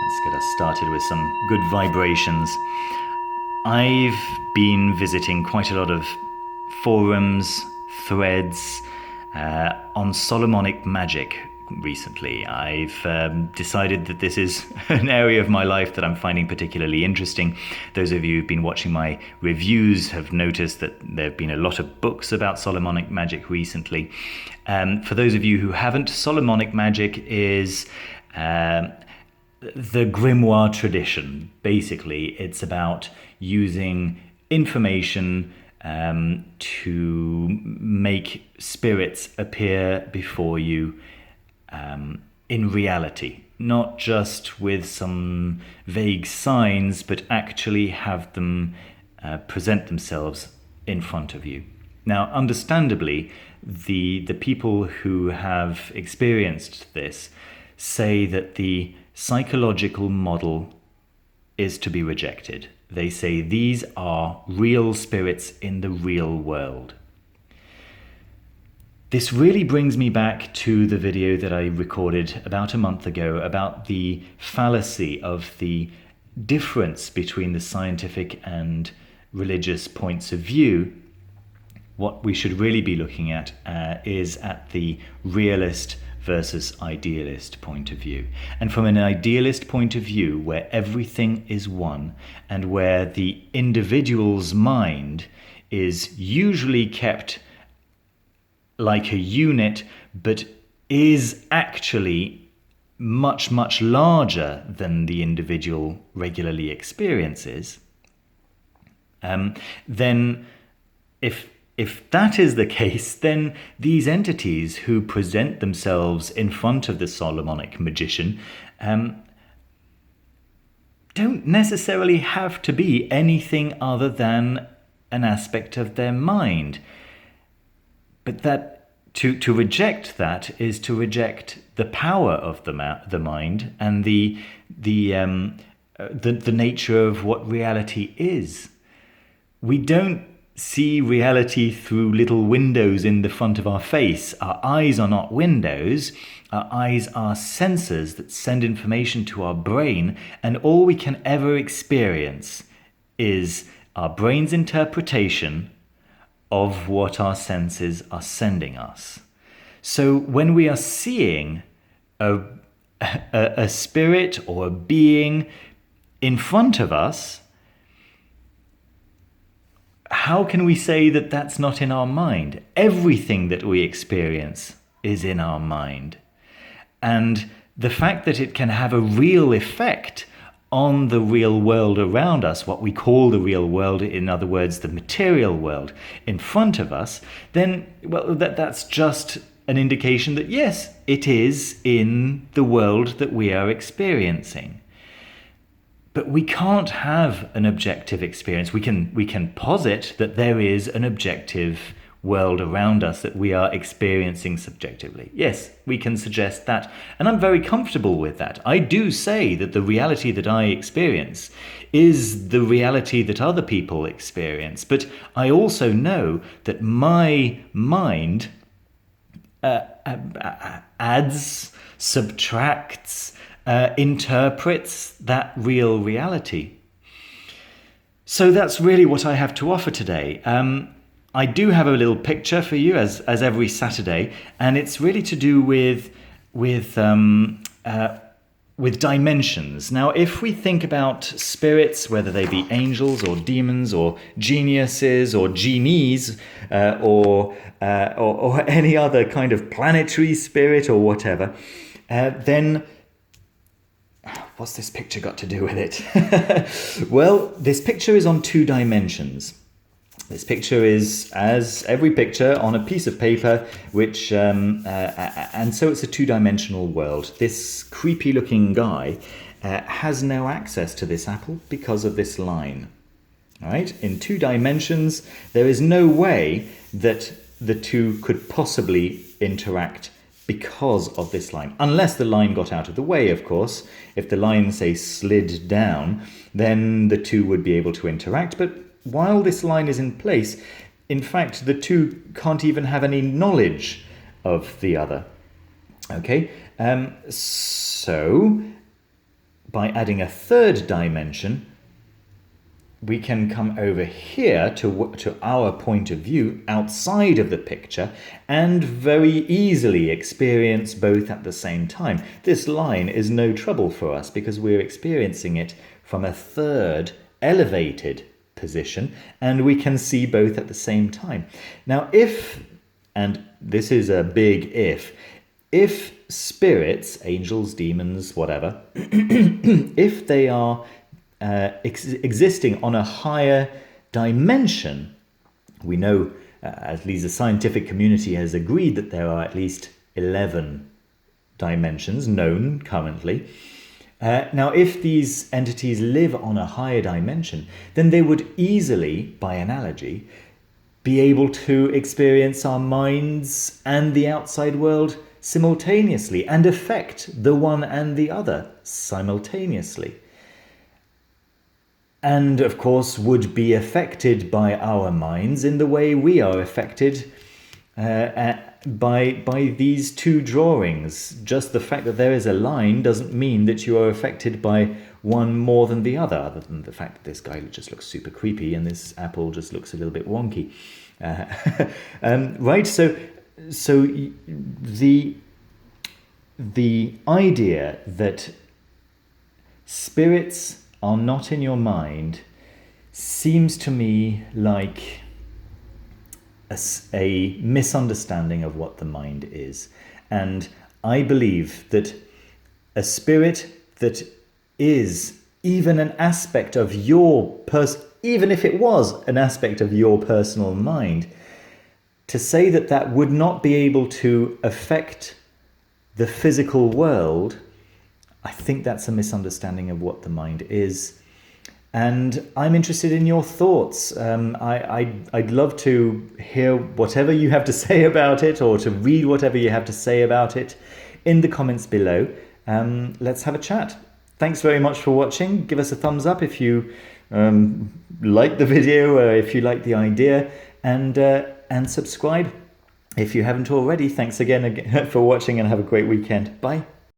Let's get us started with some good vibrations. I've been visiting quite a lot of forums, threads on Solomonic magic recently. I've decided that this is an area of my life that I'm finding particularly interesting. Those of you who've been watching my reviews have noticed that there have been a lot of books about Solomonic magic recently. For those of you who haven't, Solomonic magic is the grimoire tradition. Basically, it's about using information to make spirits appear before you in reality, not just with some vague signs, but actually have them present themselves in front of you. Now, understandably, the people who have experienced this say that the psychological model is to be rejected. They say these are real spirits in the real world. This really brings me back to the video that I recorded about a month ago about the fallacy of the difference between the scientific and religious points of view. What we should really be looking at is at the realist versus idealist point of view. And from an idealist point of view, where everything is one and where the individual's mind is usually kept like a unit, but is actually much, much larger than the individual regularly experiences, then if that is the case, then these entities who present themselves in front of the Solomonic magician don't necessarily have to be anything other than an aspect of their mind. But that to reject that is to reject the power of the mind and the nature of what reality is. We don't see reality through little windows in the front of our face. Our eyes are not windows. Our eyes are sensors that send information to our brain, and all we can ever experience is our brain's interpretation of what our senses are sending us. So when we are seeing a spirit or a being in front of us, how can we say that that's not in our mind? Everything that we experience is in our mind. And the fact that it can have a real effect on the real world around us, what we call the real world, in other words, the material world in front of us, then, well, that's just an indication that, yes, it is in the world that we are experiencing. But we can't have an objective experience. We can posit that there is an objective world around us that we are experiencing subjectively. Yes, we can suggest that. And I'm very comfortable with that. I do say that the reality that I experience is the reality that other people experience. But I also know that my mind adds, subtracts, interprets that real reality. So that's really what I have to offer today. I do have a little picture for you, as every Saturday, and it's really to do with dimensions. Now, if we think about spirits, whether they be angels or demons or geniuses or genies or any other kind of planetary spirit or whatever, then what's this picture got to do with it? Well, this picture is on 2 dimensions. This picture is, as every picture, on a piece of paper, which and so it's a 2-dimensional world. This creepy-looking guy has no access to this apple because of this line. All right? In 2 dimensions, there is no way that the two could possibly interact because of this line, unless the line got out of the way, of course. If the line, say, slid down, then the two would be able to interact. But while this line is in place, in fact, the two can't even have any knowledge of the other. Okay, so by adding a third dimension, we can come over here to our point of view outside of the picture and very easily experience both at the same time. This line is no trouble for us because we're experiencing it from a third elevated position, and we can see both at the same time. Now, and this is a big if spirits, angels, demons, whatever, if they are existing on a higher dimension, we know, at least the scientific community has agreed that there are at least 11 dimensions known currently. Now, if these entities live on a higher dimension, then they would easily, by analogy, be able to experience our minds and the outside world simultaneously and affect the one and the other simultaneously. And of course would be affected by our minds in the way we are affected by these two drawings. Just the fact that there is a line doesn't mean that you are affected by one more than the other than the fact that this guy just looks super creepy and this apple just looks a little bit wonky. Right, so the idea that spirits are not in your mind seems to me like a misunderstanding of what the mind is. And I believe that a spirit that is even an aspect of your even if it was an aspect of your personal mind, to say that that would not be able to affect the physical world, I think that's a misunderstanding of what the mind is. And I'm interested in your thoughts. I'd love to hear whatever you have to say about it, or to read whatever you have to say about it in the comments below. Let's have a chat. Thanks very much for watching. Give us a thumbs up if you like the video, or if you like the idea, and subscribe if you haven't already. Thanks again for watching, and have a great weekend. Bye.